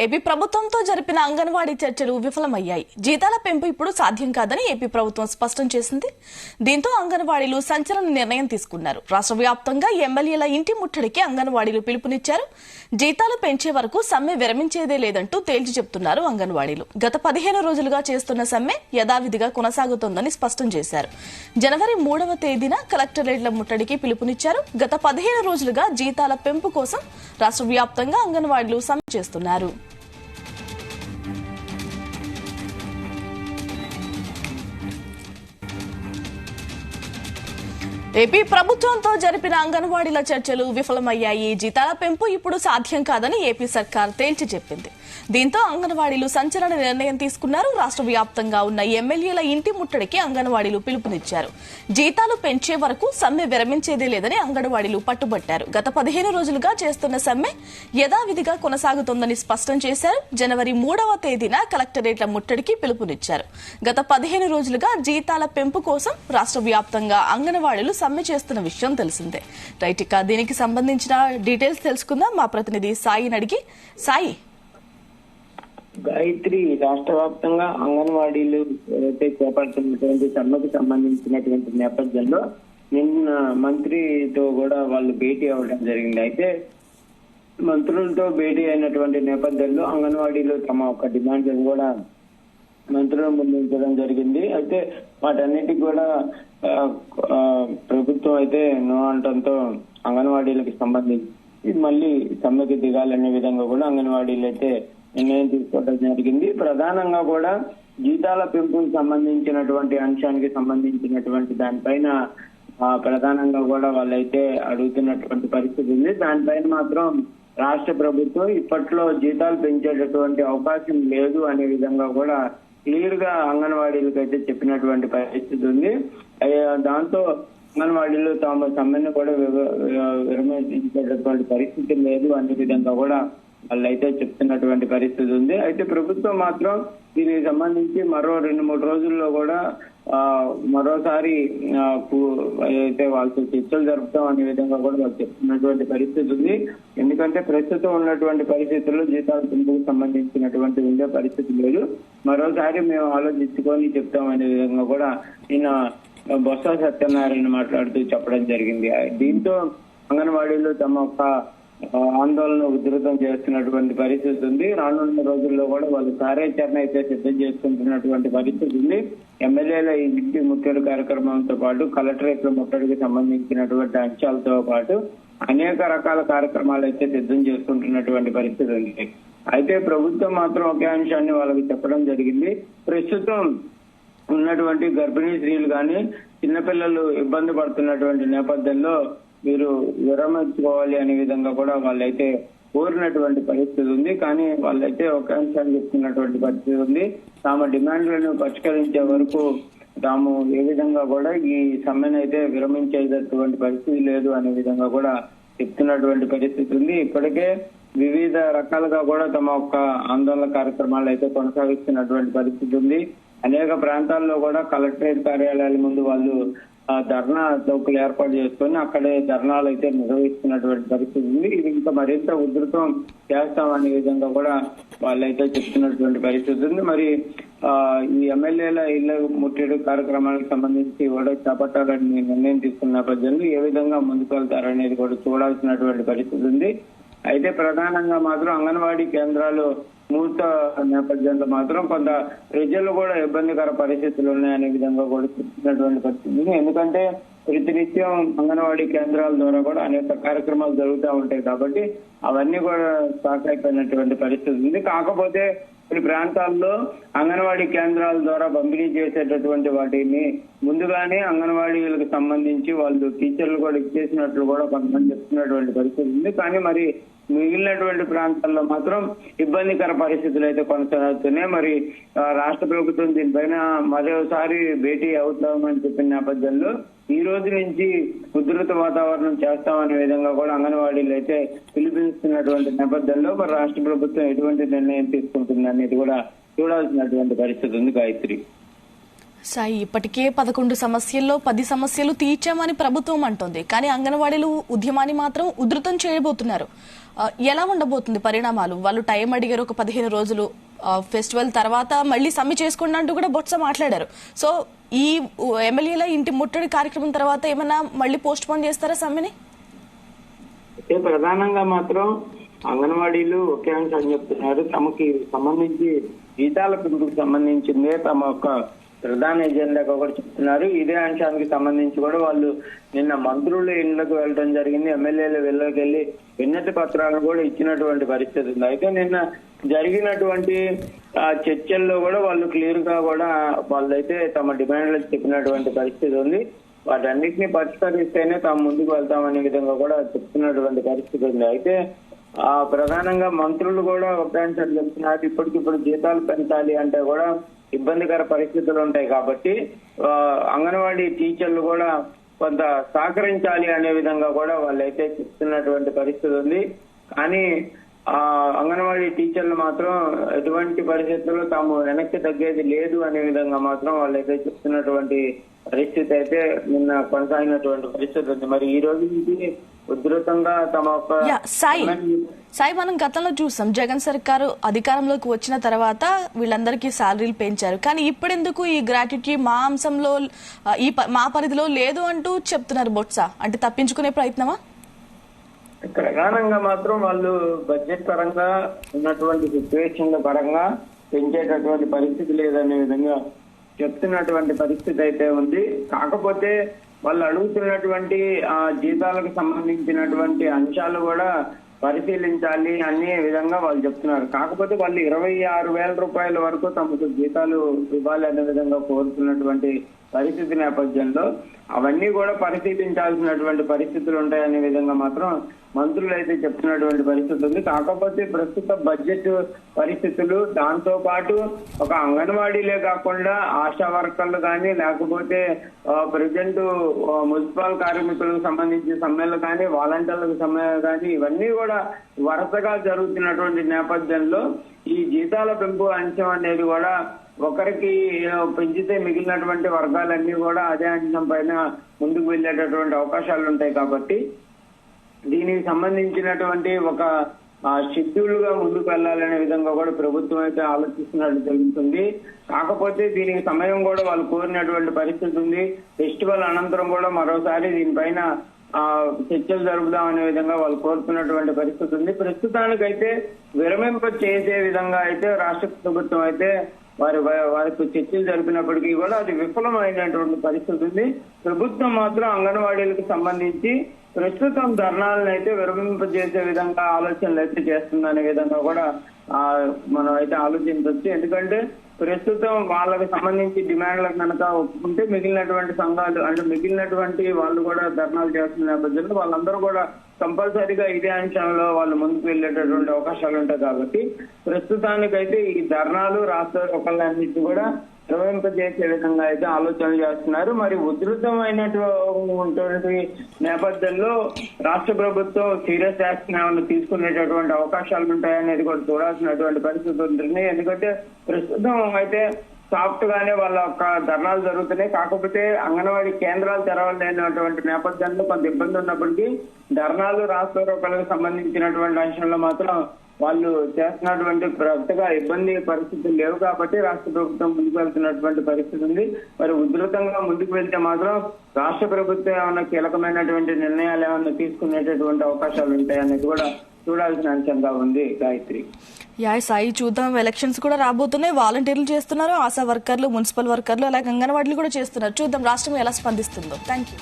AP ప్రభుత్వంతో జరిపిన అంగన్వాడీ చర్చలు విఫలమయ్యాయి. జీతాల పెంపు ఇప్పుడు సాధ్యం కాదని ఏపీ ప్రభుత్వం స్పష్టం చేసింది. దీంతో అంగన్వాడీలు సంచలన నిర్ణయం తీసుకున్నారు. రాష్ట్ర వ్యాప్తంగా ఎమ్మెల్యేల ఇంటి ముట్టడికి అంగన్వాడీలు పిలుపునిచ్చారు. జీతాలు పెంచే వరకు సమ్మె విరమించేదే లేదంటూ తేల్చి చెప్తున్నారు అంగన్వాడీలు. గత 15 రోజులుగా చేస్తున్న సమ్మె యథావిధిగా కొనసాగుతోందని స్పష్టం చేశారు. జనవరి 3వ తేదీన కలెక్టరేట్ల ముట్టడికి పిలుపునిచ్చారు. గత 15 రోజులుగా జీతాల పెంపు కోసం రాష్ట్ర వ్యాప్తంగా అంగన్వాడీలు సమ్మె చేస్తున్నారు. ఏపీ ప్రభుత్వంతో జరిపిన అంగన్వాడీల చర్చలు విఫలమయ్యాయి. జీతాల పెంపు ఇప్పుడు సాధ్యం కాదని ఏపీ సర్కార్ తేల్చి చెప్పింది. దీంతో అంగన్వాడీలు సంచలన నిర్ణయం తీసుకున్నారు. రాష్ట్ర వ్యాప్తంగా ఉన్న ఎమ్మెల్యేల ఇంటి ముట్టడికి అంగన్వాడీలు పిలుపునిచ్చారు. జీతాలు పెంచే వరకు సమ్మె విరమించేదే లేదని అంగన్వాడీలు పట్టుబట్టారు. గత 15 రోజులుగా చేస్తున్న సమ్మె యథావిధిగా కొనసాగుతోందని స్పష్టం చేశారు. జనవరి 3వ తేదీన కలెక్టరేట్ల ముట్టడికి పిలుపునిచ్చారు. గత 15 రోజులుగా జీతాల పెంపు కోసం రాష్ట్ర వ్యాప్తంగా అంగన్వాడీలు సమ్మె చేస్తున్న విషయం తెలిసిందే. రైట్, ఇక దీనికి సంబంధించిన డీటెయిల్స్ తెలుసుకుందాం. మా ప్రతినిధి సాయిని అడిగి. సాయి, గాయత్రి, రాష్ట్ర వ్యాప్తంగా అంగన్వాడీలు ఏదైతే చేపడుతున్నటువంటి సమ్మెకు సంబంధించినటువంటి నేపథ్యంలో నిన్న మంత్రితో కూడా వాళ్ళు భేటీ అవ్వడం జరిగింది. అయితే మంత్రులతో భేటీ అయినటువంటి నేపథ్యంలో అంగన్వాడీలు తమ ఒక డిమాండ్స్ కూడా మంత్రులను ముందుంచడం జరిగింది. అయితే వాటన్నిటికి కూడా ప్రభుత్వం అయితే నో అనడంతో అంగన్వాడీలకు సంబంధించి మళ్ళీ సమ్మెకి దిగాలనే విధంగా కూడా అంగన్వాడీలు అయితే నిర్ణయం తీసుకోవడం జరిగింది. ప్రధానంగా కూడా జీతాల పెంపుకు సంబంధించినటువంటి అంశానికి సంబంధించినటువంటి దానిపైన ప్రధానంగా కూడా వాళ్ళైతే అడుగుతున్నటువంటి పరిస్థితి ఉంది. దానిపైన మాత్రం రాష్ట్ర ప్రభుత్వం ఇప్పట్లో జీతాలు పెంచేటటువంటి అవకాశం లేదు అనే విధంగా కూడా క్లియర్ గా అంగన్వాడీలకు అయితే చెప్పినటువంటి పరిస్థితి ఉంది. దాంతో అంగన్వాడీలు తమ సమ్మెను కూడా విరమించేటటువంటి పరిస్థితి లేదు అనే విధంగా కూడా వాళ్ళైతే చెప్తున్నటువంటి పరిస్థితి ఉంది. అయితే ప్రభుత్వం మాత్రం దీనికి సంబంధించి మరో 2-3 రోజుల్లో కూడా మరోసారి అయితే వాళ్ళతో చర్చలు జరుపుతాం అనే విధంగా కూడా వాళ్ళు చెప్తున్నటువంటి పరిస్థితి ఉంది. ఎందుకంటే ప్రస్తుతం ఉన్నటువంటి పరిస్థితుల్లో జీతాల పెంపుకు సంబంధించినటువంటి ఉండే పరిస్థితి లేదు. మరోసారి మేము ఆలోచించుకొని చెప్తాం అనే విధంగా కూడా ఈయన బొత్స సత్యనారాయణ మాట్లాడుతూ చెప్పడం జరిగింది. దీంతో అంగన్వాడీలు తమ యొక్క ఆందోళన ఉధృతం చేస్తున్నటువంటి పరిస్థితి ఉంది. రానున్న రోజుల్లో కూడా వాళ్ళు కార్యాచరణ అయితే సిద్ధం చేసుకుంటున్నటువంటి పరిస్థితి ఉంది. ఎమ్మెల్యేల ఇంటి ముట్టడి కార్యక్రమంతో పాటు కలెక్టరేట్ల ముట్టడికి సంబంధించినటువంటి అంశాలతో పాటు అనేక రకాల కార్యక్రమాలు అయితే సిద్ధం చేసుకుంటున్నటువంటి పరిస్థితి ఉంది. అయితే ప్రభుత్వం మాత్రం ఒకే అంశాన్ని వాళ్ళకి చెప్పడం జరిగింది. ప్రస్తుతం ఉన్నటువంటి గర్భిణీ స్త్రీలు కానీ చిన్నపిల్లలు ఇబ్బంది పడుతున్నటువంటి నేపథ్యంలో మీరు విరమించుకోవాలి అనే విధంగా కూడా వాళ్ళైతే కోరినటువంటి పరిస్థితి ఉంది. కానీ వాళ్ళైతే ఒక అంశాన్ని చెప్తున్నటువంటి పరిస్థితి ఉంది. తమ డిమాండ్లను పరిష్కరించే వరకు తాము ఏ విధంగా కూడా ఈ సమ్మెను అయితే విరమించేటటువంటి పరిస్థితి లేదు అనే విధంగా కూడా చెప్తున్నటువంటి పరిస్థితి ఉంది. ఇప్పటికే వివిధ రకాలుగా కూడా తమ యొక్క ఆందోళన కార్యక్రమాలు అయితే కొనసాగిస్తున్నటువంటి పరిస్థితి ఉంది. అనేక ప్రాంతాల్లో కూడా కలెక్టరేట్ కార్యాలయాల ముందు వాళ్ళు ధర్నా చౌకులు ఏర్పాటు చేసుకొని అక్కడే ధర్నాలు అయితే నిర్వహిస్తున్నటువంటి పరిస్థితి ఉంది. ఇది ఇంకా మరింత ఉధృతం చేస్తామనే విధంగా కూడా వాళ్ళైతే చెప్తున్నటువంటి పరిస్థితి ఉంది. మరి ఈ ఎమ్మెల్యేల ఇళ్ల ముట్టడి కార్యక్రమానికి సంబంధించి కూడా చేపట్టాలని నిర్ణయం తీసుకున్న నేపథ్యంలో ఏ విధంగా ముందుకు వెళ్తారనేది కూడా చూడాల్సినటువంటి పరిస్థితి ఉంది. అయితే ప్రధానంగా మాత్రం అంగన్వాడీ కేంద్రాలు మూత నేపథ్యంలో మాత్రం కొంత ప్రజలు కూడా ఇబ్బందికర పరిస్థితులు ఉన్నాయనే విధంగా కూడా చెప్తున్నటువంటి పరిస్థితి. ఎందుకంటే ప్రతినిత్యం అంగన్వాడీ కేంద్రాల ద్వారా కూడా అనేక కార్యక్రమాలు జరుగుతూ ఉంటాయి కాబట్టి అవన్నీ కూడా స్టాక్ అయిపోయినటువంటి పరిస్థితి ఉంది. కాకపోతే కొన్ని ప్రాంతాల్లో అంగన్వాడీ కేంద్రాల ద్వారా పంపిణీ చేసేటటువంటి వాటిని ముందుగానే అంగన్వాడీలకు సంబంధించి వాళ్ళు టీచర్లు కూడా ఇచ్చేసినట్లు కూడా కొంతమంది చెప్తున్నటువంటి పరిస్థితి ఉంది. కానీ మరి మిగిలినటువంటి ప్రాంతాల్లో మాత్రం ఇబ్బందికర పరిస్థితులు అయితే కొనసాగుతున్నాయి. మరి రాష్ట్ర ప్రభుత్వం దీనిపైన మరోసారి భేటీ అవుతామని చెప్పిన నేపథ్యంలో ఈ రోజు నుంచి ఉధృత వాతావరణం చేస్తామనే విధంగా కూడా అంగన్వాడీలు అయితే పిలుపునిస్తున్నటువంటి నేపథ్యంలో మరి రాష్ట్ర ప్రభుత్వం ఎటువంటి నిర్ణయం తీసుకుంటుంది అనేది కూడా చూడాల్సినటువంటి పరిస్థితి ఉంది. గాయత్రి, సాయి, ఇప్పటికే 11 సమస్యల్లో 10 సమస్యలు తీర్చామని ప్రభుత్వం అంటోంది. కానీ అంగన్వాడీలు ఉద్యమాన్ని మాత్రం ఉధృతం చేయబోతున్నారు. ఎలా ఉండబోతుంది పరిణామాలు? వాళ్ళు టైం అడిగారు ఒక 15 రోజులు, ఫెస్టివల్ తర్వాత మళ్ళీ సమ్మె చేసుకోండి అంటూ కూడా బొత్స మాట్లాడారు. సో ఈ ఎమ్మెల్యేల ఇంటి ముట్టడి కార్యక్రమం తర్వాత ఏమైనా మళ్ళీ పోస్ట్ పోన్ చేస్తారా సమ్మెని? అయితే ప్రధానంగా మాత్రం అంగన్వాడీలు ఒకే అంశాన్ని చెప్తున్నారు. తమకి సంబంధించి జీతాల పెంపుకు సంబంధించిందే తమ యొక్క ప్రధాన ఎజెండాగా కూడా చెప్తున్నారు. ఇదే అంశానికి సంబంధించి కూడా వాళ్ళు నిన్న మంత్రులు ఇళ్లకు వెళ్ళడం జరిగింది. ఎమ్మెల్యేలు ఇళ్లకు వెళ్ళి విన్నతి పత్రాలను కూడా ఇచ్చినటువంటి పరిస్థితి ఉంది. అయితే నిన్న జరిగినటువంటి చర్చల్లో కూడా వాళ్ళు క్లియర్ గా కూడా వాళ్ళైతే తమ డిమాండ్లకు చెప్పినటువంటి పరిస్థితి ఉంది. వాటన్నిటిని పరిష్కరిస్తేనే తాము ముందుకు వెళ్తామనే విధంగా కూడా చెప్తున్నటువంటి పరిస్థితి ఉంది. అయితే ప్రధానంగా మంత్రులు కూడా ఒక అంశాలు చెప్తున్నారు. ఇప్పటికిప్పుడు జీతాలు పెంచాలి అంటే కూడా ఇబ్బందికర పరిస్థితులు ఉంటాయి కాబట్టి అంగన్వాడీ టీచర్లు కూడా కొంత సహకరించాలి అనే విధంగా కూడా వాళ్ళైతే చెప్తున్నటువంటి పరిస్థితి ఉంది. కానీ అంగన్వాడీ టీచర్లు మాత్రం ఎటువంటి పరిస్థితుల్లో తాము వెనక్కి తగ్గేది లేదు అనే విధంగా మాత్రం వాళ్ళైతే చెప్తున్నటువంటి పరిస్థితి అయితే నిన్న కొనసాగినటువంటి పరిస్థితి ఉంది. మరి ఈ రోజు నుంచి ఉధృతంగా తమ సాయి, మనం గతంలో చూసాం జగన్ సర్కారు అధికారంలోకి వచ్చిన తర్వాత వీళ్ళందరికీ శాలరీలు పెంచారు. కానీ ఇప్పుడెందుకు ఈ గ్రాట్యుటీ మా అంశంలో మా పరిధిలో లేదు అంటూ చెప్తున్నారు బొత్స? అంటే తప్పించుకునే ప్రయత్నమా? ప్రధానంగా మాత్రం వాళ్ళు బడ్జెట్ పరంగా ఉన్నటువంటి సిచ్యువేషన్ల పరంగా పెంచేటటువంటి పరిస్థితి లేదనే విధంగా చెప్తున్నటువంటి పరిస్థితి అయితే ఉంది. కాకపోతే వాళ్ళు అడుగుతున్నటువంటి జీతాలకు సంబంధించినటువంటి అంశాలు కూడా పరిశీలించాలి అనే విధంగా వాళ్ళు చెప్తున్నారు. కాకపోతే వాళ్ళు 26,000 రూపాయల వరకు తమకు జీతాలు ఇవ్వాలి అనే విధంగా కోరుతున్నటువంటి పరిస్థితి నేపథ్యంలో అవన్నీ కూడా పరిశీలించాల్సినటువంటి పరిస్థితులు ఉంటాయనే విధంగా మాత్రం మంత్రులు అయితే చెప్తున్నటువంటి పరిస్థితి ఉంది. కాకపోతే ప్రస్తుత బడ్జెట్ పరిస్థితులు, దాంతో పాటు ఒక అంగన్వాడీలే కాకుండా ఆశా వర్కర్లు కానీ లేకపోతే ప్రజెంట్ మున్సిపల్ కార్మికులకు సంబంధించి సమ్మెలు కానీ వాలంటీర్లకు సమ్మెలు కానీ ఇవన్నీ కూడా వరుసగా జరుగుతున్నటువంటి నేపథ్యంలో ఈ జీతాల పెంపు అంశం అనేది కూడా ఒకరికి పెంచితే మిగిలినటువంటి వర్గాలన్నీ కూడా అదే అంశం పైన ముందుకు వెళ్లేటటువంటి అవకాశాలు ఉంటాయి. కాబట్టి దీనికి సంబంధించినటువంటి ఒక షెడ్యూల్ గా ముందుకు వెళ్లాలనే విధంగా కూడా ప్రభుత్వం అయితే ఆలోచిస్తున్నట్టు తెలుస్తుంది. కాకపోతే దీనికి సమయం కూడా వాళ్ళు కోరినటువంటి పరిస్థితి ఉంది. ఫెస్టివల్ అనంతరం కూడా మరోసారి దీనిపైన చర్చలు జరుపుదాం అనే విధంగా వాళ్ళు కోరుతున్నటువంటి పరిస్థితి ఉంది. ప్రస్తుతానికైతే విరమింప చేసే విధంగా అయితే రాష్ట్ర ప్రభుత్వం అయితే వారికి చర్చలు జరిపినప్పటికీ కూడా అది విఫలమైనటువంటి పరిస్థితి ఉంది. ప్రభుత్వం మాత్రం అంగన్వాడీలకు సంబంధించి ప్రస్తుతం ధర్నాలను అయితే విరమింపజేసే విధంగా ఆలోచనలు అయితే చేస్తుందనే విధంగా కూడా మనం అయితే ఆలోచించవచ్చు. ఎందుకంటే ప్రస్తుతం వాళ్ళకి సంబంధించి డిమాండ్లకు కనుక ఒప్పుకుంటే మిగిలినటువంటి సంఘాలు అంటే మిగిలినటువంటి వాళ్ళు కూడా ధర్నాలు చేస్తున్న నేపథ్యంలో వాళ్ళందరూ కూడా కంపల్సరీగా ఇదే అంశంలో వాళ్ళు ముందుకు వెళ్లేటటువంటి అవకాశాలు ఉంటాయి. కాబట్టి ప్రస్తుతానికైతే ఈ ధర్నాలు రాష్ట్ర ఒకళ్ళన్నిటి కూడా నిర్వహింపజేసే విధంగా అయితే ఆలోచనలు చేస్తున్నారు. మరి ఉధృతమైనటువంటి నేపథ్యంలో రాష్ట్ర ప్రభుత్వం సీరియస్ యాక్షన్ ఏమైనా తీసుకునేటటువంటి అవకాశాలు ఉంటాయనేది కూడా చూడాల్సినటువంటి పరిస్థితి ఉంటుంది. ఎందుకంటే ప్రస్తుతం అయితే సాఫ్ట్ గానే వాళ్ళ యొక్క ధర్నాలు జరుగుతున్నాయి. కాకపోతే అంగన్వాడీ కేంద్రాలు తెరవలేనటువంటి నేపథ్యంలో కొంత ఇబ్బంది ఉన్నప్పటికీ ధర్నాలు రాష్ట్ర రోకలకు సంబంధించినటువంటి అంశంలో మాత్రం వాళ్ళు చేస్తున్నటువంటి పెద్దగా ఇబ్బంది పరిస్థితులు లేవు. కాబట్టి రాష్ట్ర ప్రభుత్వం ముందుకు వెళ్తున్నటువంటి పరిస్థితి ఉంది. మరి ఉధృతంగా ముందుకు వెళ్తే మాత్రం రాష్ట్ర ప్రభుత్వం ఏమైనా కీలకమైనటువంటి నిర్ణయాలు ఏమైనా తీసుకునేటటువంటి అవకాశాలు ఉంటాయనేది కూడా చూడాల్సిన అంశంగా ఉంది. గాయత్రి, సాయి, చూద్దాం. ఎలక్షన్స్ కూడా రాబోతున్నాయి. వాలంటీర్లు చేస్తున్నారు, ఆశా వర్కర్లు, మున్సిపల్ వర్కర్లు, అలాగే అంగన్వాడీలు కూడా చేస్తున్నారు. చూద్దాం రాష్ట్రం ఎలా స్పందిస్తుందో. Thank you.